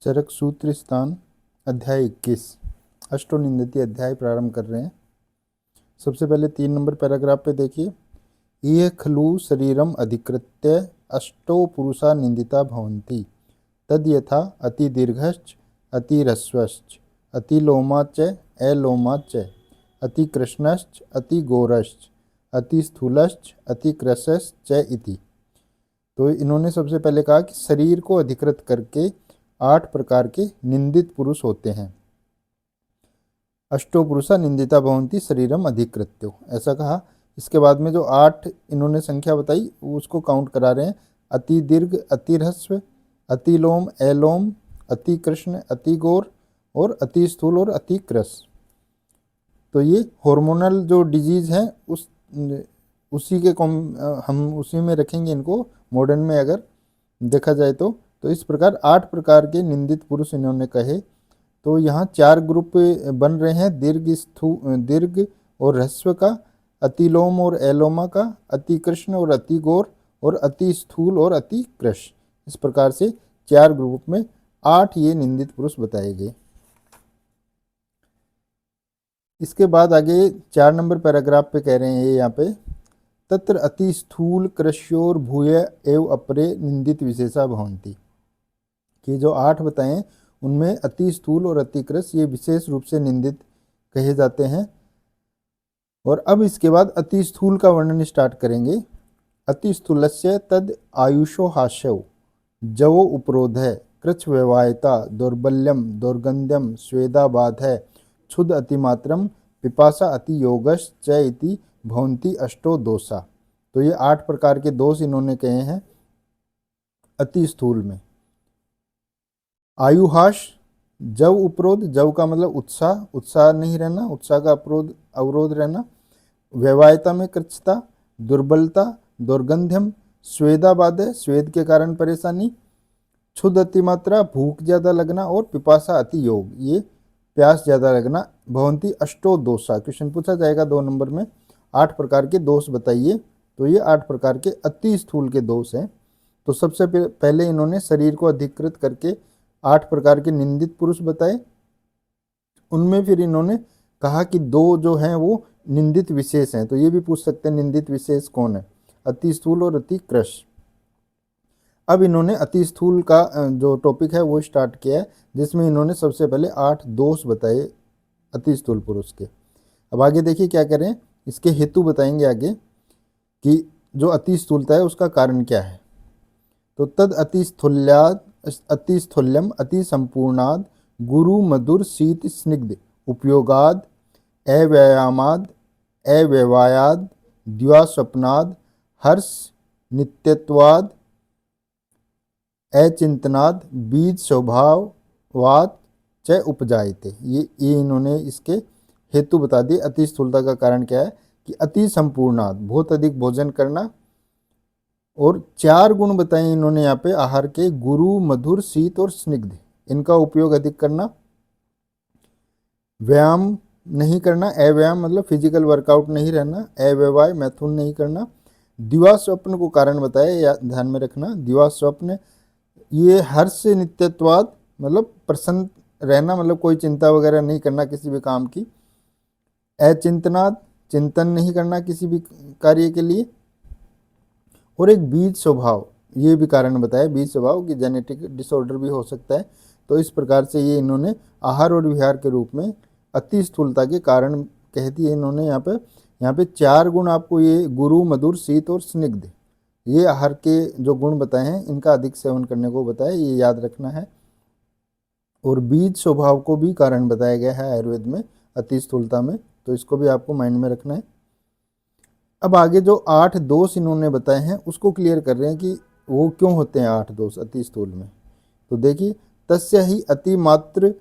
चरक सूत्र स्थान अध्याय 21 अष्टोनिंदति अध्याय प्रारंभ कर रहे हैं। सबसे पहले 3 नंबर पैराग्राफ पे देखिए। ये खलु शरीरम अधिकृत्य अष्टो पुरुषा निंदिता भवन्ति तद यथा अति दीर्घश्च अति ह्रस्वश्च अति लोमाच अलोमाच अति कृष्णश्च अति गोरश्च अति स्थूलश्च अति कृशश्च इति। तो इन्होंने सबसे पहले कहा कि शरीर को अधिकृत करके 8 प्रकार के निंदित पुरुष होते हैं। अष्टो पुरुषा निंदिता भवन्ति शरीरम अधिकृत्यो, ऐसा कहा। इसके बाद में जो 8 इन्होंने संख्या बताई उसको काउंट करा रहे हैं। अति दीर्घ, अति ह्रस्व, अति लोम, एलोम, अति कृष्ण, अति गोर और अति स्थूल और अति कृश। तो ये हार्मोनल जो डिजीज़ हैं उसी के हम उसी में रखेंगे इनको, मॉडर्न में अगर देखा जाए तो इस प्रकार 8 प्रकार के निंदित पुरुष इन्होंने कहे। तो यहाँ 4 ग्रुप बन रहे हैं, दीर्घ और ह्रस्व का, अतिलोम और एलोमा का, अति कृष्ण और अति गोर और अति स्थूल और अति कृश। इस प्रकार से 4 ग्रुप में 8 ये निंदित पुरुष बताए गए। इसके बाद आगे 4 नंबर पैराग्राफ पे कह रहे हैं ये यहाँ पे, तत्र अति स्थूल कृष्योर भूय एव अपरे निंदित विशेषा भवन्ति, कि जो 8 बताएं उनमें अति स्थूल और अति कृश ये विशेष रूप से निंदित कहे जाते हैं। और अब इसके बाद अति स्थूल का वर्णन स्टार्ट करेंगे। अति स्थूलस्य तद आयुषो हास्यौ जवो उपरोध है, कृच्छ व्यवायता, दौर्बल्यम, दौर्गंध्यम, स्वेदाबाध है, क्षुद अतिमात्रम, पिपासा अति योगश च इति भवन्ति अष्टो दोषा। तो ये 8 प्रकार के दोष इन्होंने कहे हैं अति स्थूल में। आयुहाश, जव उपरोध, जव का मतलब उत्साह नहीं रहना, उत्साह का अवरोध रहना। व्यवायता में कृच्छता, दुर्बलता, दौर्गंध्यम, स्वेदाबाध, स्वेद के कारण परेशानी, क्षुद अतिमात्रा, भूख ज़्यादा लगना और पिपासा अति योग, ये प्यास ज़्यादा लगना। भवंती अष्टो दोषा, क्वेश्चन पूछा जाएगा 2 नंबर में, 8 प्रकार के दोष बताइए। तो ये 8 प्रकार के अति स्थूल के दोष हैं। तो सबसे पहले इन्होंने शरीर को अधिकृत करके 8 प्रकार के निंदित पुरुष बताए। उनमें फिर इन्होंने कहा कि 2 जो हैं वो निंदित विशेष हैं। तो ये भी पूछ सकते हैं निंदित विशेष कौन है, अति स्थूल और अति कृश। अब इन्होंने अति स्थूल का जो टॉपिक है वो स्टार्ट किया है, जिसमें इन्होंने सबसे पहले 8 दोष बताए अति स्थूल पुरुष के। अब आगे देखिए क्या करें, इसके हेतु बताएंगे आगे कि जो अति स्थूलता है उसका कारण क्या है। तो तद अति स्थूल्यम अति संपूर्णाद गुरु मधुर शीत स्निग्ध उपयोगाद अव्यायामाद अव्यवायाद द्विस्वप्नाद हर्ष नित्यत्वाद अचिंतनाद बीज स्वभाववाद च उपजायते। ये इन्होंने इसके हेतु बता दिए। अति स्थूलता का कारण क्या है कि अति संपूर्णाद, बहुत अधिक भोजन करना, और 4 गुण बताए इन्होंने यहाँ पे आहार के, गुरु मधुर शीत और स्निग्ध, इनका उपयोग अधिक करना, व्यायाम नहीं करना, अव्यायाम मतलब फिजिकल वर्कआउट नहीं रहना, अव्यवाय मैथुन नहीं करना, दिवा स्वप्न को कारण बताया, या ध्यान में रखना। दिवा स्वप्न ये हर्ष नित्यत्वाद मतलब प्रसन्न रहना, मतलब कोई चिंता वगैरह नहीं करना किसी भी काम की। अचिंतनाद, चिंतन नहीं करना किसी भी कार्य के लिए। और एक बीज स्वभाव, ये भी कारण बताया, बीज स्वभाव की जेनेटिक डिसऑर्डर भी हो सकता है। तो इस प्रकार से ये इन्होंने आहार और विहार के रूप में अति स्थूलता के कारण कह दिए इन्होंने। यहाँ पे 4 गुण आपको, ये गुरु मधुर शीत और स्निग्ध, ये आहार के जो गुण बताए हैं इनका अधिक सेवन करने को बताया, ये याद रखना है। और बीज स्वभाव को भी कारण बताया गया है आयुर्वेद में अति स्थूलता में, तो इसको भी आपको माइंड में रखना है। अब आगे जो 8 दोष इन्होंने बताए हैं उसको क्लियर कर रहे हैं कि वो क्यों होते हैं 8 दोष अति स्थूल में। तो देखिए, तस्य ही अतिमात्र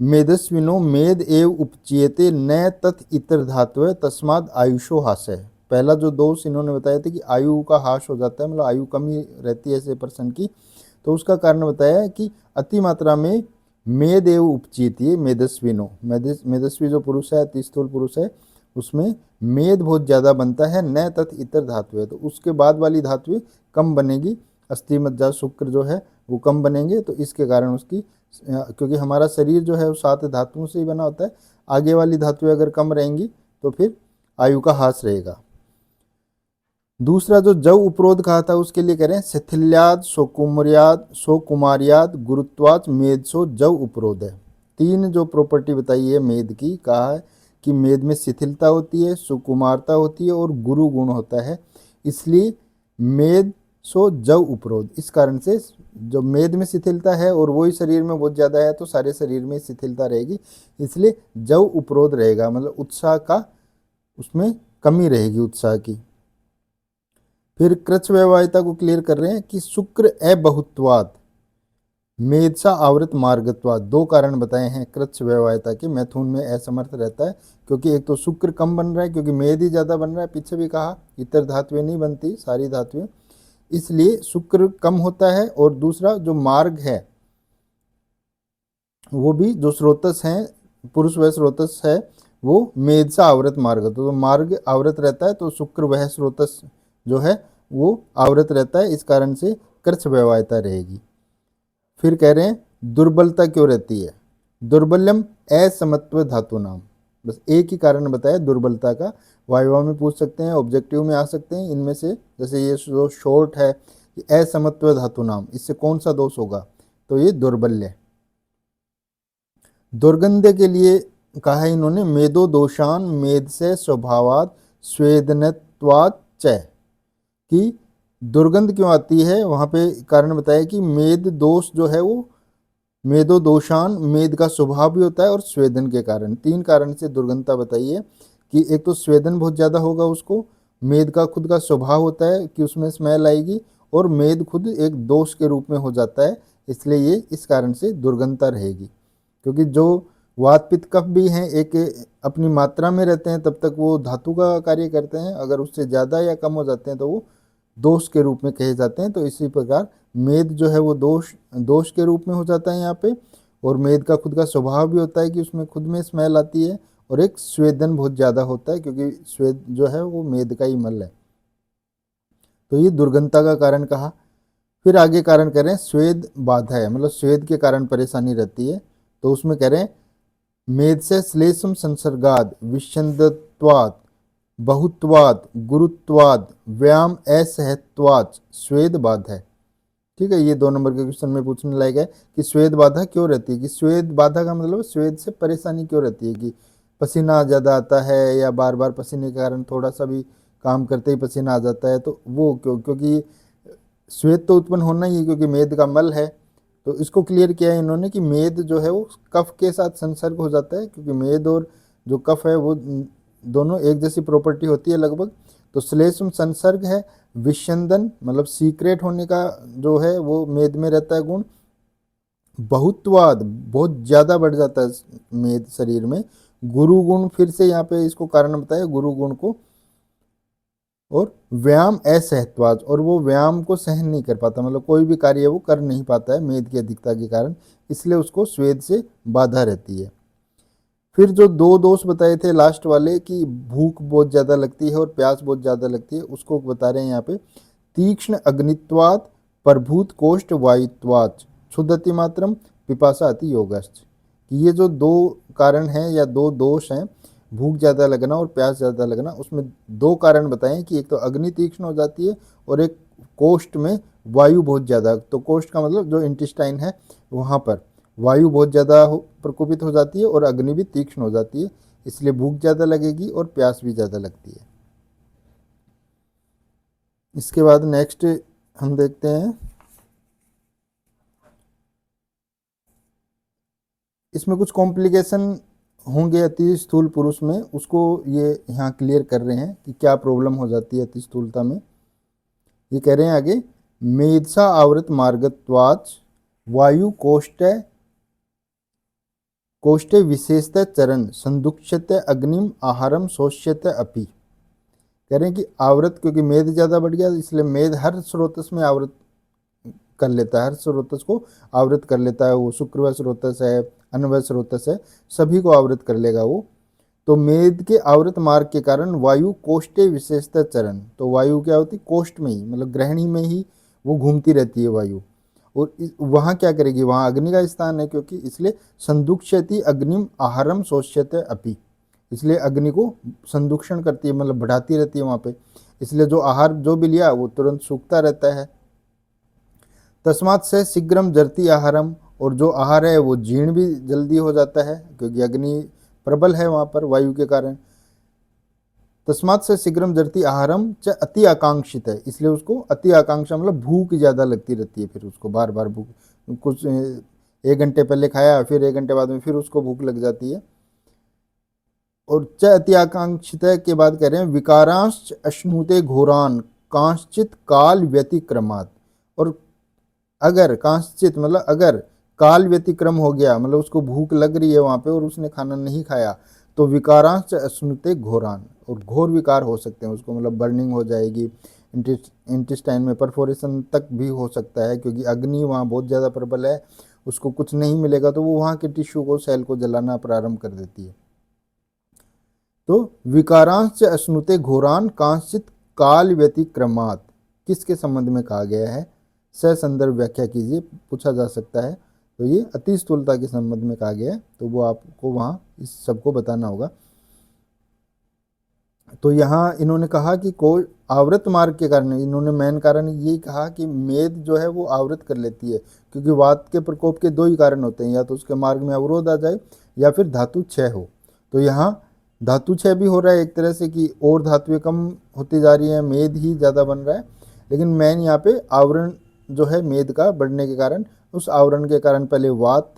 मेदस्विनो मेद एव उपचीयते न तत् इतर धातु तस्माद आयुषो हास है। पहला जो दोष इन्होंने बताया था कि आयु का हास हो जाता है, मतलब आयु कमी रहती है ऐसे पर्सन की, तो उसका कारण बताया है कि अति मात्रा में मेद एव उपचीत, ये मेदस्विनो, मेदस्वी जो पुरुष है, अति स्थूल पुरुष है, उसमें मेद बहुत ज़्यादा बनता है। न तत् इतर धातु है, तो उसके बाद वाली धातुएं कम बनेगी। अस्थि मज्जा शुक्र जो है वो कम बनेंगे। तो इसके कारण उसकी, क्योंकि हमारा शरीर जो है वो 7 धातुओं से ही बना होता है, आगे वाली धातुएं अगर कम रहेंगी तो फिर आयु का ह्रास रहेगा। दूसरा जो जव उपरोध कहा था उसके लिए कह रहे हैं शिथिल्याद सोकुमार्याद गुरुत्वाच मेद सो जव उपरोध है। 3 जो प्रॉपर्टी बताई है मेद की, कहा है कि मेद में शिथिलता होती है, सुकुमारता होती है और गुरु गुण होता है, इसलिए मेद सो जव उपरोध। इस कारण से जो मेद में शिथिलता है और वही शरीर में बहुत ज़्यादा है तो सारे शरीर में शिथिलता रहेगी, इसलिए जव उपरोध रहेगा, मतलब उत्साह का उसमें कमी रहेगी, उत्साह की। फिर कृच्छ व्यवहारिता को क्लियर कर रहे हैं कि शुक्र अबहुत्वाद मेधसा आवृत मार्गत्वाद। 2 कारण बताए हैं कृच्छ व्यवहारिता के। मैथुन में असमर्थ रहता है क्योंकि एक तो शुक्र कम बन रहा है, क्योंकि मेद ही ज़्यादा बन रहा है, पीछे भी कहा इतर धातुएं नहीं बनती, सारी धातुएं, इसलिए शुक्र कम होता है। और दूसरा जो मार्ग है वो भी जो स्रोतस हैं, पुरुष वह स्रोतस है, वो मेधसा आवृत मार्ग, तो मार्ग आवृत रहता है, तो शुक्र वह स्रोतस जो है वो आवृत रहता है, इस कारण से कृच्छ व्यवहारिता रहेगी। फिर कह रहे हैं दुर्बलता क्यों रहती है, दुर्बल्यम असमत्व धातु नाम। बस एक ही कारण बताया दुर्बलता का, वाइवा में पूछ सकते हैं, ऑब्जेक्टिव में आ सकते हैं, इनमें से जैसे ये जो शॉर्ट है असमत्व धातु नाम, इससे कौन सा दोष होगा, तो ये दुर्बल्य। दुर्गंध के लिए कहा है इन्होंने मेदो दोषान मेद से स्वभावात स्वेदनत्वात च, कि दुर्गंध क्यों आती है, वहाँ पे कारण बताया कि मेद दोष जो है वो मेदो दोषान, मेद का स्वभाव भी होता है और स्वेदन के कारण, 3 कारण से दुर्गंधता बताई है कि एक तो स्वेदन बहुत ज़्यादा होगा उसको, मेद का खुद का स्वभाव होता है कि उसमें स्मेल आएगी, और मेद खुद एक दोष के रूप में हो जाता है, इसलिए ये इस कारण से दुर्गंधता रहेगी। क्योंकि जो वात पित्त कफ भी हैं एक अपनी मात्रा में रहते हैं तब तक वो धातु का कार्य करते हैं, अगर उससे ज़्यादा या कम हो जाते हैं तो वो दोष के रूप में कहे जाते हैं। तो इसी प्रकार मेद जो है वो दोष के रूप में हो जाता है यहाँ पे, और मेद का खुद का स्वभाव भी होता है कि उसमें खुद में स्मेल आती है, और एक स्वेदन बहुत ज़्यादा होता है क्योंकि स्वेद जो है वो मेद का ही मल है, तो ये दुर्गंधता का कारण कहा। फिर आगे कारण कह रहे हैं स्वेद बाधा है, मतलब स्वेद के कारण परेशानी रहती है, तो उसमें कह रहे हैं मेद से श्लेषम संसर्गाद विषंदत्वाद बहुत्वाद गुरुत्वाद व्यायाम असहत्वाद स्वेद बाधा है। ठीक है, ये 2 नंबर के क्वेश्चन में पूछने लायक है कि स्वेद बाधा क्यों रहती है, कि स्वेद बाधा का मतलब स्वेद से परेशानी क्यों रहती है, कि पसीना ज़्यादा आता है या बार बार पसीने के कारण थोड़ा सा भी काम करते ही पसीना आ जाता है, तो वो क्यों, क्योंकि स्वेद तो उत्पन्न होना ही है क्योंकि मेद का मल है। तो इसको क्लियर किया है इन्होंने कि मेद जो है वो कफ के साथ संसर्ग हो जाता है, क्योंकि मेद और जो कफ है वो दोनों एक जैसी प्रॉपर्टी होती है लगभग। तो श्लेष्म संसर्ग है, विषंदन मतलब सीक्रेट होने का जो है वो मेद में रहता है गुण, बहुत्वाद बहुत ज़्यादा बढ़ जाता है मेद शरीर में, गुरु गुण फिर से यहाँ पे इसको कारण बताया गुरु गुण को, और व्यायाम असहत्वाद, और वो व्यायाम को सहन नहीं कर पाता, मतलब कोई भी कार्य वो कर नहीं पाता है मेद की अधिकता के कारण, इसलिए उसको स्वेद से बाधा रहती है। फिर जो 2 दोष बताए थे लास्ट वाले कि भूख बहुत ज़्यादा लगती है और प्यास बहुत ज़्यादा लगती है, उसको बता रहे हैं यहाँ पे तीक्ष्ण अग्नित्वाद प्रभूत कोष्ठ वायुत्वाद क्षुद्धति मात्रम पिपासा अति योगश्च, कि ये जो 2 कारण हैं या 2 दोष हैं, भूख ज़्यादा लगना और प्यास ज़्यादा लगना, उसमें 2 कारण बताएं कि एक तो अग्नि तीक्ष्ण हो जाती है और एक कोष्ठ में वायु बहुत ज़्यादा, तो कोष्ठ का मतलब जो इंटेस्टाइन है वहाँ पर वायु बहुत ज़्यादा प्रकोपित हो जाती है और अग्नि भी तीक्ष्ण हो जाती है, इसलिए भूख ज़्यादा लगेगी और प्यास भी ज़्यादा लगती है। इसके बाद नेक्स्ट हम देखते हैं, इसमें कुछ कॉम्प्लिकेशन होंगे अति स्थूल पुरुष में, उसको ये यहाँ क्लियर कर रहे हैं कि क्या प्रॉब्लम हो जाती है अति स्थूलता में। ये कह रहे हैं आगे मेधसा आवृत मार्गत्वाच वायु कोष्ठे विशेषतः चरण संदुक्षते अग्निम आहारम शोष्यते अपि। कह रहे हैं कि आवृत, क्योंकि मेद ज़्यादा बढ़ गया इसलिए मेद हर स्रोतस में आवृत कर लेता है, हर स्रोतस को आवृत कर लेता है, वो शुक्रव स्रोतस है अन्वय स्रोतस है सभी को आवृत कर लेगा वो। तो मेद के आवृत मार्ग के कारण वायु कोष्ठे विशेषतः चरण, तो वायु क्या होती है कोष्ठ में ही, मतलब ग्रहणी में ही वो घूमती रहती है वायु, और वहाँ क्या करेगी, वहाँ अग्नि का स्थान है, क्योंकि इसलिए संदुक्षति अग्निम आहारम शोष्यते अपि, इसलिए अग्नि को संदुक्षण करती है, मतलब बढ़ाती रहती है वहाँ पे, इसलिए जो आहार जो भी लिया वो तुरंत सूखता रहता है। तस्मात् से शीघ्रम जरती आहारम, और जो आहार है वो जीर्ण भी जल्दी हो जाता है, क्योंकि अग्नि प्रबल है वहाँ पर वायु के कारण। तस्मात् से शीघ्रम जरती आहारम च अति आकांक्षित है, इसलिए उसको अति आकांक्षा मतलब भूख ज़्यादा लगती रहती है, फिर उसको बार बार भूख, कुछ 1 घंटे पहले खाया फिर 1 घंटे बाद में फिर उसको भूख लग जाती है। और च अति आकांक्षित के बाद कह रहे हैं विकारांश अश्नुते घोरान कांश्चित काल व्यतिक्रमात्, और अगर कांश्चित मतलब अगर काल व्यतिक्रम हो गया, मतलब उसको भूख लग रही है वहाँ पे और उसने खाना नहीं खाया, तो विकारांश अश्नुते घोरान, और घोर विकार हो सकते हैं उसको, मतलब बर्निंग हो जाएगी, इंटेस्टाइन में परफोरेशन तक भी हो सकता है, क्योंकि अग्नि वहाँ बहुत ज़्यादा प्रबल है, उसको कुछ नहीं मिलेगा तो वो वहाँ के टिश्यू को सेल को जलाना प्रारंभ कर देती है। तो विकारांश अश्नुते घोरान कांश्चित काल व्यतिक्रमात् किसके संबंध में कहा गया है, संदर्भ व्याख्या कीजिए, पूछा जा सकता है। तो ये अति स्थूलता के संबंध में कहा गया है, तो वो आपको वहाँ इस सबको बताना होगा। तो यहाँ इन्होंने कहा कि कोई आवृत मार्ग के कारण, इन्होंने मेन कारण ये कहा कि मेद जो है वो आवृत कर लेती है, क्योंकि वात के प्रकोप के 2 ही कारण होते हैं, या तो उसके मार्ग में अवरोध आ जाए या फिर धातु क्षय हो। तो यहाँ धातु क्षय भी हो रहा है एक तरह से, कि और धातुएं कम होती जा रही हैं, मेद ही ज़्यादा बन रहा है, लेकिन मेन यहाँ पे आवरण जो है मेद का बढ़ने के कारण, उस आवरण के कारण पहले वात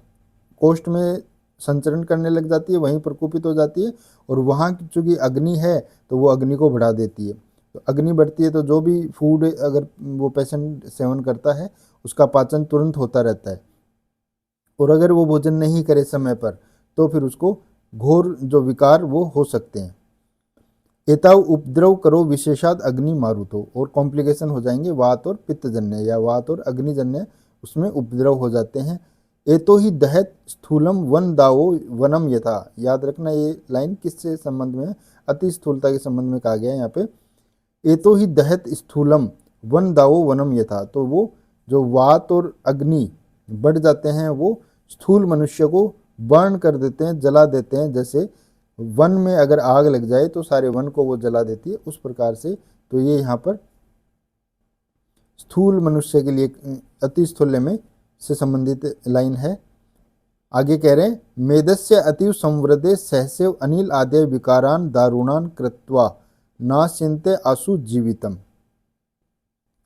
कोष्ठ में संचरण करने लग जाती है, वहीं प्रकोपित हो जाती है, और वहाँ चूँकि अग्नि है तो वो अग्नि को बढ़ा देती है। तो अग्नि बढ़ती है तो जो भी फूड अगर वो पेशेंट सेवन करता है उसका पाचन तुरंत होता रहता है, और अगर वो भोजन नहीं करे समय पर तो फिर उसको घोर जो विकार वो हो सकते हैं। एताव उपद्रव करो विशेषाद अग्नि मारुतो, और कॉम्प्लिकेशन हो जाएंगे वात और पित्तजन्य या वात और अग्निजन्य, उसमें उपद्रव हो जाते हैं। एतो ही दहत स्थूलम वन दावो वनम यथा, याद रखना ये लाइन किससे संबंध में, अति स्थूलता के संबंध में कहा गया है यहाँ पे। एतो ही दहत स्थूलम वन दावो वनम यथा, तो वो जो वात और अग्नि बढ़ जाते हैं वो स्थूल मनुष्य को बर्न कर देते हैं, जला देते हैं, जैसे वन में अगर आग लग जाए तो सारे वन को वो जला देती है, उस प्रकार से। तो ये यहाँ पर स्थूल मनुष्य के लिए अति स्थूल्य में से संबंधित लाइन है। आगे कह रहे हैं मेदस्य अतीव संवृद्धे सहसेव अनिल आदय विकारान दारुणान कृत्वा नाश्यन्ते आसु जीवितम,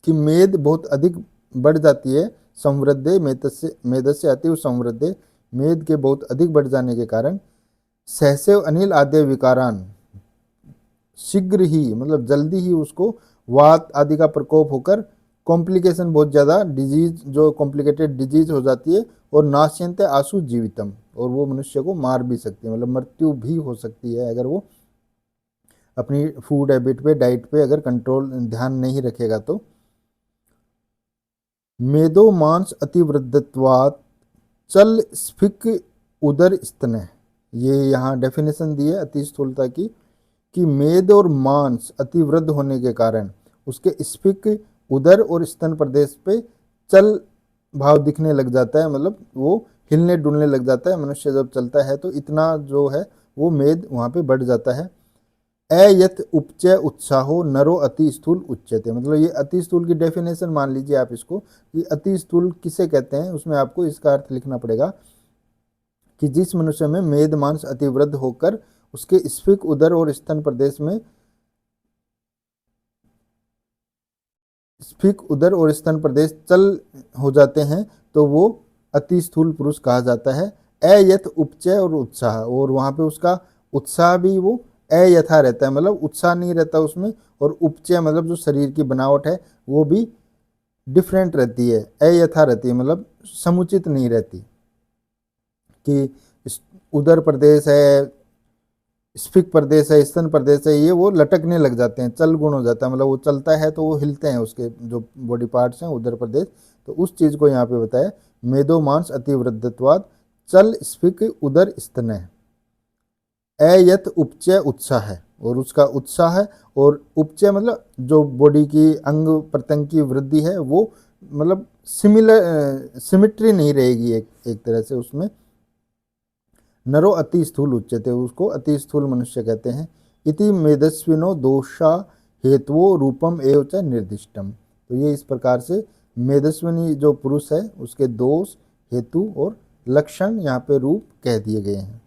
कि मेद बहुत अधिक बढ़ जाती है, संवृद्धे मेदस्य अतीव संवृद्धे, मेद के बहुत अधिक बढ़ जाने के कारण सहसेव अनिल आदि विकारान, शीघ्र ही मतलब जल्दी ही उसको वात आदि का प्रकोप होकर कॉम्प्लिकेशन बहुत ज़्यादा डिजीज जो कॉम्प्लिकेटेड डिजीज हो जाती है, और नाश्यन्ते आसु जीवितम, और वो मनुष्य को मार भी सकती है, मतलब मृत्यु भी हो सकती है अगर वो अपनी फूड हैबिट पे डाइट पे अगर कंट्रोल ध्यान नहीं रखेगा तो। मेदो मांस अतिवृद्धत्वात् चल स्फिक उदर स्तन, ये यहाँ डेफिनेशन दी है अति स्थूलता की, कि मेद और मांस अतिवृद्ध होने के कारण उसके स्फिक उदर और स्तन प्रदेश पे चल भाव दिखने लग जाता है, मतलब वो हिलने डुलने लग जाता है, मनुष्य जब चलता है तो इतना जो है वो मेद वहाँ पे बढ़ जाता है। अयथ उपचय उत्साहो नरो अति स्थूल उच्यते, मतलब ये अति स्थूल की डेफिनेशन मान लीजिए आप इसको, कि अति स्थूल किसे कहते हैं, उसमें आपको इसका अर्थ लिखना पड़ेगा कि जिस मनुष्य में मेद मांस अतिवृद्ध होकर उसके स्फिक उदर और स्तन प्रदेश में स्फिक उदर और स्तन प्रदेश चल हो जाते हैं तो वो अति स्थूल पुरुष कहा जाता है। अयथ उपचय और उत्साह, और वहाँ पे उसका उत्साह भी वो अयथा रहता है, मतलब उत्साह नहीं रहता उसमें, और उपचय मतलब जो शरीर की बनावट है वो भी डिफरेंट रहती है, अयथा रहती है, मतलब समुचित नहीं रहती, कि उदर प्रदेश है, स्फिक प्रदेश है, स्तन प्रदेश है, ये वो लटकने लग जाते हैं, चल गुण हो जाता है, मतलब वो चलता है तो वो हिलते हैं उसके जो बॉडी पार्ट्स हैं उदर प्रदेश, तो उस चीज़ को यहाँ पे बताया मेदो मांस अतिवृद्धत्वाद चल स्फिक उदर स्तन है। अयथ उपचय उत्साह है, और उसका उत्साह है, और उपचय मतलब जो बॉडी की अंग प्रत्यंग की वृद्धि है वो मतलब सिमिट्री नहीं रहेगी एक तरह से उसमें। नरो अति स्थूल उच्चते, उसको अति स्थूल मनुष्य कहते हैं। इति मेदस्विनो दोषा हेतुओ रूपम एव च निर्दिष्टम। तो ये इस प्रकार से मेदस्विनी जो पुरुष है उसके दोष, हेतु और लक्षण यहाँ पे रूप कह दिए गए हैं।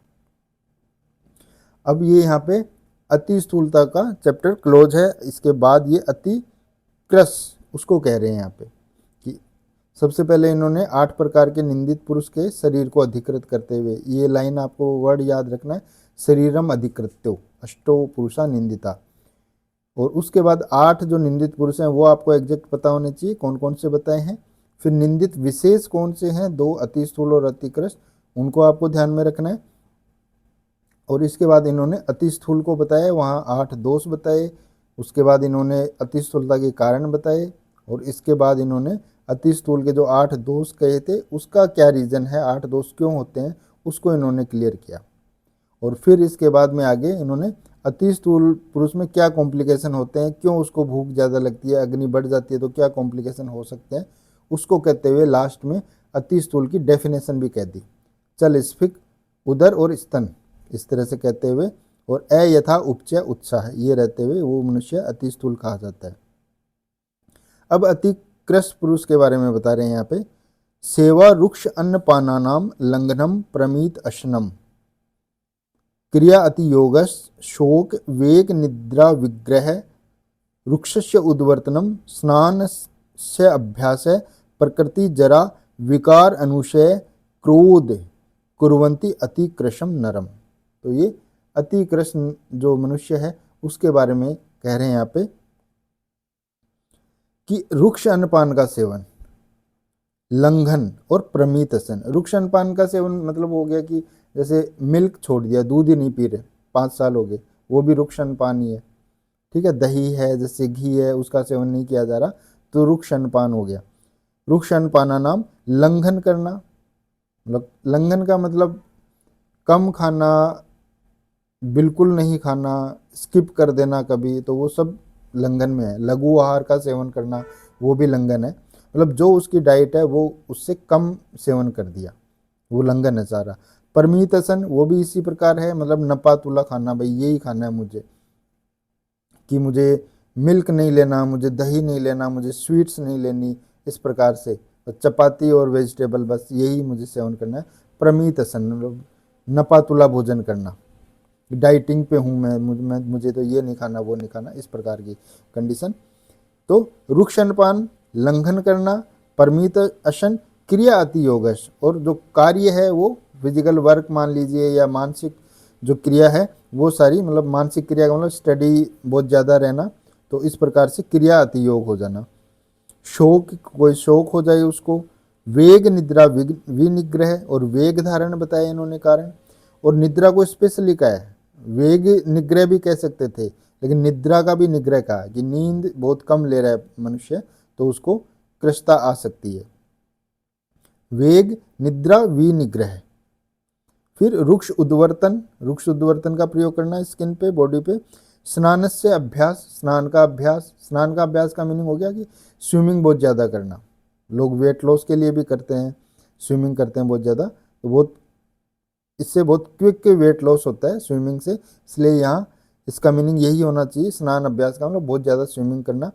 अब ये यहाँ पे अति स्थूलता का चैप्टर क्लोज है। इसके बाद ये अति क्रस उसको कह रहे हैं यहाँ पे कि सबसे पहले इन्होंने 8 प्रकार के निंदित पुरुष के शरीर को अधिकृत करते हुए, ये लाइन आपको वर्ड याद रखना है, शरीरम अधिकृत्यो अष्टो पुरुषा निंदिता। और उसके बाद 8 जो निंदित पुरुष हैं वो आपको एग्जैक्ट पता होने चाहिए कौन कौन से बताए हैं। फिर निंदित विशेष कौन से हैं, 2 अति स्थूल और अति क्रस, उनको आपको ध्यान में रखना है। और इसके बाद इन्होंने अति स्थूल को बताया, वहाँ 8 दोष बताए। उसके बाद इन्होंने अति स्थूलता के कारण बताए। और इसके बाद इन्होंने अति स्थूल के जो 8 दोष कहे थे उसका क्या रीज़न है, 8 दोष क्यों होते हैं, उसको इन्होंने क्लियर किया। और फिर इसके बाद में आगे इन्होंने अति स्थूल पुरुष में क्या कॉम्प्लिकेशन होते हैं, क्यों उसको भूख ज़्यादा लगती है, अग्नि बढ़ जाती है तो क्या कॉम्प्लिकेशन हो सकते हैं, उसको कहते हुए लास्ट में अति स्थूल की डेफिनेशन भी कह दी। चल स्फिक, उदर और स्तन, इस तरह से कहते हुए, और यथा उपचय उत्साह, ये रहते हुए वो मनुष्य अति स्थूल कहा जाता है। अब अति क्रस पुरुष के बारे में बता रहे हैं यहाँ पे। सेवा रुक्ष अन्न पानानाम लंघनम प्रमीत अशनम, क्रिया अति योगस शोक वेग निद्रा विग्रह, रुक्षस्य उद्वर्तनम स्नान से अभ्यास, प्रकृति जरा विकार अनुशय क्रोध कुर्वन्ति अति कृशम नरम। तो ये अति कृश जो मनुष्य है उसके बारे में कह रहे हैं यहाँ पे कि रुक्ष अन्नपान का सेवन, लंघन और प्रमितसन। रुक्ष अन्नपान का सेवन मतलब हो गया कि जैसे मिल्क छोड़ दिया, दूध ही नहीं पी रहे, 5 साल हो गए, वो भी रुक्ष अन्नपान ही है। ठीक है, दही है, जैसे घी है, उसका सेवन नहीं किया जा रहा तो रुक्ष अन्नपान हो गया। रुक्ष अन्नपाना नाम लंघन करना, मतलब लंघन का मतलब कम खाना, बिल्कुल नहीं खाना, स्किप कर देना कभी, तो वो सब लंघन में है। लघु आहार का सेवन करना वो भी लंघन है, मतलब जो उसकी डाइट है वो उससे कम सेवन कर दिया, वो लंघन है सारा। परमितसन वो भी इसी प्रकार है, मतलब नपा तुला खाना, भाई यही खाना है मुझे, कि मुझे मिल्क नहीं लेना, मुझे दही नहीं लेना, मुझे स्वीट्स नहीं लेनी, इस प्रकार से चपाती और वेजिटेबल बस यही मुझे सेवन करना है। प्रमितसन मतलब नपा तुला भोजन करना, डाइटिंग पे हूँ मैं, मुझे तो ये नहीं खाना वो नहीं खाना, इस प्रकार की कंडीशन। तो रुक्ष अन्नपान लंघन करना, परमित अशन, क्रिया अति योगश, और जो कार्य है वो फिजिकल वर्क मान लीजिए या मानसिक जो क्रिया है वो सारी, मतलब मानसिक क्रिया का मतलब स्टडी बहुत ज़्यादा रहना, तो इस प्रकार से क्रिया अति योग हो जाना। शोक, कोई शोक हो जाए उसको। वेग निद्रा विनिग्रह, और वेग धारण बताया इन्होंने कारण, और निद्रा को स्पेशली कहा है। वेग निग्रह भी कह सकते थे, लेकिन निद्रा का भी निग्रह कहा कि नींद बहुत कम ले रहा है मनुष्य तो उसको कृशता आ सकती है। वेग निद्रा विनिग्रह। फिर रुक्ष उद्वर्तन, रुक्ष उद्वर्तन का प्रयोग करना स्किन पे, बॉडी पे। स्नान से अभ्यास, स्नान का अभ्यास, स्नान का अभ्यास का मीनिंग हो गया कि स्विमिंग बहुत ज़्यादा करना, लोग वेट लॉस के लिए भी करते हैं, स्विमिंग करते हैं बहुत ज़्यादा, तो बहुत इससे बहुत क्विक वेट लॉस होता है स्विमिंग से, इसलिए यहाँ इसका मीनिंग यही होना चाहिए, स्नान अभ्यास का मतलब बहुत ज़्यादा स्विमिंग करना।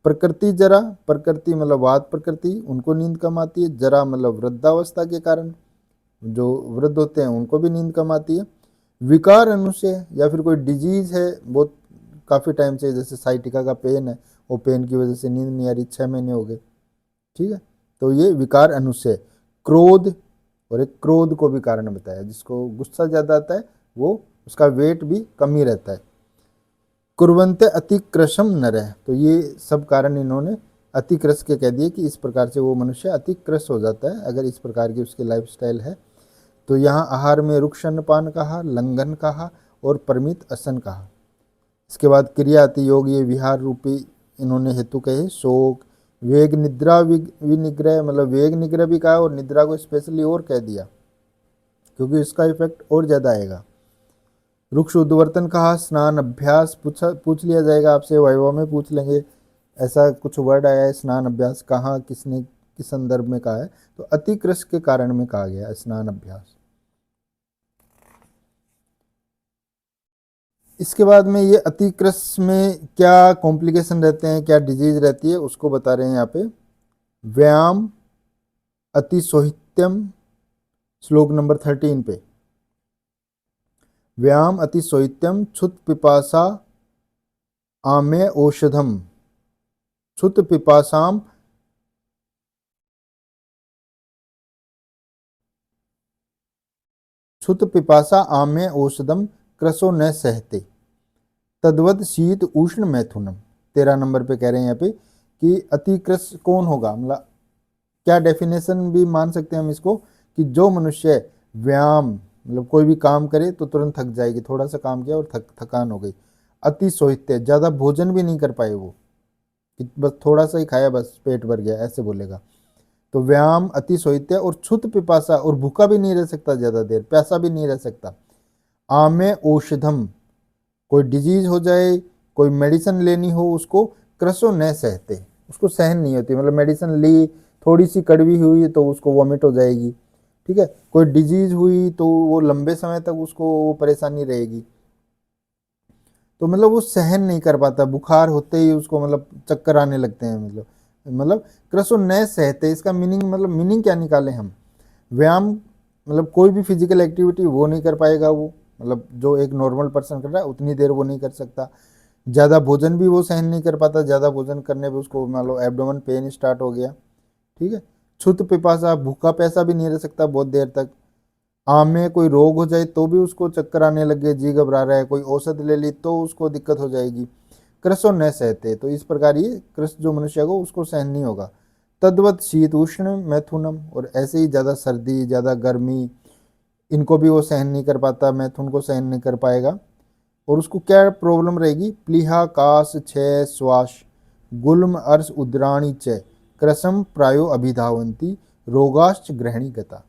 प्रकृति जरा, प्रकृति मतलब वात प्रकृति, उनको नींद कम आती है। जरा मतलब वृद्धावस्था के कारण, जो वृद्ध होते हैं उनको भी नींद कम आती है। विकार अनुशय, या फिर कोई डिजीज़ है बहुत काफ़ी टाइम से, जैसे साइटिका का पेन है, वो पेन की वजह से नींद नहीं आ रही, 6 महीने हो गए, ठीक है, तो ये विकार अनुशय। क्रोध, और एक क्रोध को भी कारण बताया, जिसको गुस्सा ज़्यादा आता है वो उसका वेट भी कम ही रहता है। कुर्वन्ते अतिक्रशम नरः, तो ये सब कारण इन्होंने अतिक्रश के कह दिए कि इस प्रकार से वो मनुष्य अतिक्रश हो जाता है अगर इस प्रकार की उसकी लाइफस्टाइल है। तो यहाँ आहार में रुक्ष अन्नपान कहा, लंघन कहा और परमित असन कहा। इसके बाद क्रिया अति योग, ये विहार रूपी इन्होंने हेतु कहे। शोक, वेग निद्रा विनिग्रह, मतलब वेग निग्रह भी कहा और निद्रा को स्पेशली और कह दिया क्योंकि इसका इफेक्ट और ज़्यादा आएगा। रुक्ष उद्वर्तन कहा, स्नान अभ्यास पूछ लिया जाएगा आपसे, वाइवा में पूछ लेंगे ऐसा कुछ वर्ड आया है स्नान अभ्यास, कहाँ किसने किस संदर्भ में कहा है, तो अतिकृष के कारण में कहा गया है स्नान अभ्यास। इसके बाद में ये अतिकृष में क्या कॉम्प्लिकेशन रहते हैं, क्या डिजीज रहती है, उसको बता रहे हैं यहाँ पे। व्यायाम अतिसोहित्यम, श्लोक नंबर 13 पे, व्यायाम अतिसोहित्यम क्षुत पिपासा आमे औषधम, क्षुत पिपासाम क्षुत पिपासा आमे औषधम कृशो न सहते तद्वत शीत उष्ण मैथुनम। 13 नंबर पे कह रहे हैं यहाँ पे कि अतिकृष कौन होगा, मतलब क्या डेफिनेशन भी मान सकते हैं हम इसको, कि जो मनुष्य व्यायाम मतलब कोई भी काम करे तो तुरंत थक जाएगी, थोड़ा सा काम किया और थकान हो गई। अति सोहित्य, ज़्यादा भोजन भी नहीं कर पाए वो, कि बस थोड़ा सा ही खाया बस पेट भर गया, ऐसे बोलेगा। तो व्यायाम अति सोहित्य, और क्षुत पिपासा, और भूखा भी नहीं रह सकता ज़्यादा देर, प्यासा भी नहीं रह सकता। आमे औषधम, कोई डिजीज हो जाए, कोई मेडिसिन लेनी हो उसको, कृशो न सहते, उसको सहन नहीं होती, मतलब मेडिसिन ली थोड़ी सी कड़वी हुई तो उसको वॉमिट हो जाएगी, ठीक है। कोई डिजीज हुई तो वो लंबे समय तक उसको वो परेशानी रहेगी, तो मतलब वो सहन नहीं कर पाता, बुखार होते ही उसको मतलब चक्कर आने लगते हैं, मतलब कृशो न सहते, इसका मीनिंग मतलब मीनिंग क्या निकाले हम। व्यायाम मतलब कोई भी फिजिकल एक्टिविटी वो नहीं कर पाएगा, वो मतलब जो एक नॉर्मल पर्सन कर रहा है उतनी देर वो नहीं कर सकता। ज़्यादा भोजन भी वो सहन नहीं कर पाता, ज़्यादा भोजन करने पे उसको मान लो एब्डोमेन पेन स्टार्ट हो गया, ठीक है। क्षुत पिपासा, भूखा प्यासा भी नहीं रह सकता बहुत देर तक। आम में कोई रोग हो जाए तो भी उसको चक्कर आने लगे, जी घबरा रहा है, कोई औषध ले ली तो उसको दिक्कत हो जाएगी। कृशो न सहते, तो इस प्रकार ये कृश जो मनुष्य को उसको सहन नहीं होगा। तद्वत शीत उष्ण मैथुनम, और ऐसे ही ज़्यादा सर्दी ज़्यादा गर्मी इनको भी वो सहन नहीं कर पाता, मैथुन को सहन नहीं कर पाएगा। और उसको क्या प्रॉब्लम रहेगी, प्लीहा काश क्षय श्वास गुल्म अर्श उद्राणी च कृशम प्रायो अभिधावंती रोगाश्च ग्रहणी गता।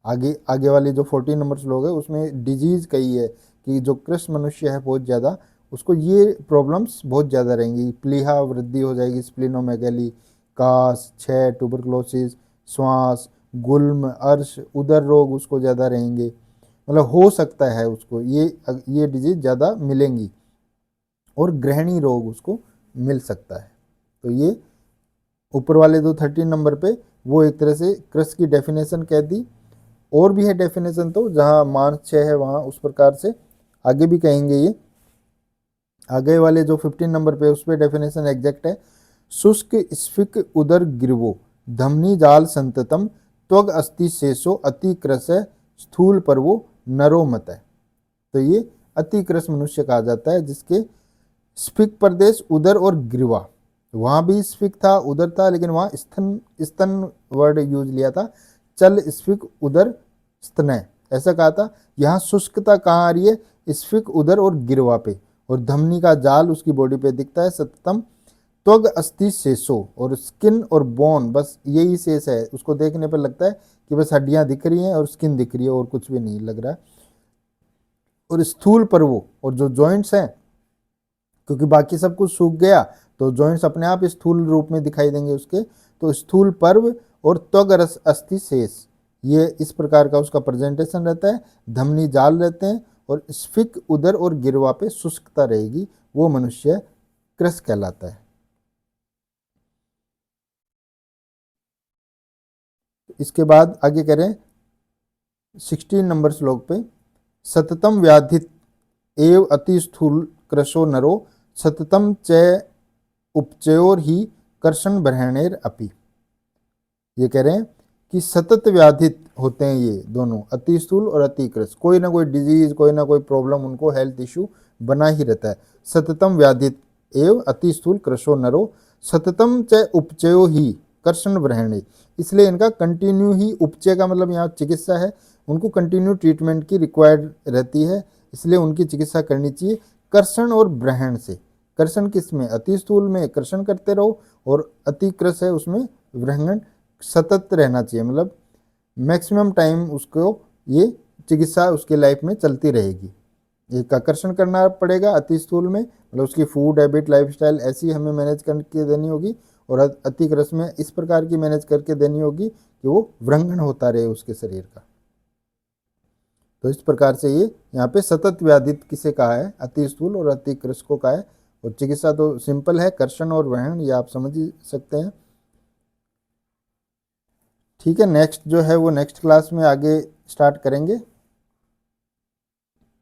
आगे आगे वाले जो 14 नंबर श्लोक है उसमें डिजीज कही है कि जो कृष्ण मनुष्य है बहुत ज़्यादा, उसको ये प्रॉब्लम्स बहुत ज़्यादा रहेंगी, प्लीहा वृद्धि हो जाएगी, स्प्लिनोमेगेली, कास, क्षय, ट्यूबरक्लोसिस, श्वास, गुल्म, अर्श, उदर रोग उसको ज़्यादा रहेंगे, मतलब हो सकता है उसको ये डिजीज ज़्यादा मिलेंगी, और ग्रहणी रोग उसको मिल सकता है। तो ये ऊपर वाले जो 13 नंबर पे वो एक तरह से कृष्ण की डेफिनेशन कह दी, और भी है डेफिनेशन, तो जहाँ मार्च 6 है वहाँ उस प्रकार से आगे भी कहेंगे। ये आगे वाले जो 15 नंबर पे उस पर डेफिनेशन एग्जैक्ट है। शुष्क स्फिक उदर गिरवो धमनी जाल संततम त्वग अस्ति शेषो अति कृश स्थूल पर वो नरो मत है। तो ये अति कृश मनुष्य कहा जाता है जिसके स्फिक प्रदेश उदर और ग्रीवा, वहाँ भी स्फिक था उदर था, लेकिन वहाँ स्तन वर्ड यूज लिया था, चल स्फिक उदर स्तनय ऐसा कहा था। यहाँ शुष्कता कहाँ आ रही है, स्फिक उदर और गिरवा पे, और धमनी का जाल उसकी बॉडी पे दिखता है सततम। त्वग अस्थि शेषो, और स्किन और बोन बस यही शेष है, उसको देखने पर लगता है कि बस हड्डियां दिख रही हैं और स्किन दिख रही है और कुछ भी नहीं लग रहा है। और स्थूल पर्वो, और जो जॉइंट्स हैं, क्योंकि बाकी सब कुछ सूख गया तो जॉइंट्स अपने आप स्थूल रूप में दिखाई देंगे उसके, तो स्थूल पर्व और त्वग अस्थि शेष, ये इस प्रकार का उसका प्रेजेंटेशन रहता है। धमनी जाल रहते हैं और स्फिक उदर और गिरवा पे शुष्कता रहेगी, वो मनुष्य कृश कहलाता है। इसके बाद आगे करें 16 नंबर श्लोक पे, सततम व्याधित एव अति स्थूल कृशो नरो सततम च उपचयोर ही कर्षण बरहणेर अपि। ये कह रहे हैं कि सतत व्याधित होते हैं ये दोनों, अति स्थूल और अति कृश, कोई ना कोई डिजीज कोई ना कोई प्रॉब्लम उनको हेल्थ इशू बना ही रहता है। सततम व्याधित एव अति स्थूल कृशो नरो सततम च उपचयो ही कर्षण बरहणे, इसलिए इनका कंटिन्यू ही, उपचय का मतलब यहाँ चिकित्सा है, उनको कंटिन्यू ट्रीटमेंट की रिक्वायर्ड रहती है, इसलिए उनकी चिकित्सा करनी चाहिए कर्षण और ब्रहण से। कर्षण किस में, अति स्थूल में कर्षण करते रहो, और अति कृश है उसमें ब्रहण सतत रहना चाहिए, मतलब मैक्सिमम टाइम उसको ये चिकित्सा उसके लाइफ में चलती रहेगी। एक आकर्षण करना पड़ेगा अति स्थूल में, मतलब उसकी फूड हैबिट लाइफस्टाइल ऐसी हमें मैनेज करके देनी होगी, और अति कृष में इस प्रकार की मैनेज करके देनी होगी कि वो व्रंगण होता रहे उसके शरीर का। तो इस प्रकार से ये यहाँ पे सतत व्याधित किसे कहा है, अति स्थूल और अति कृष को कहा है। और चिकित्सा तो सिंपल है, कर्षण और वहन, ये आप समझ ही सकते हैं। ठीक है, नेक्स्ट जो है वो नेक्स्ट क्लास में आगे स्टार्ट करेंगे।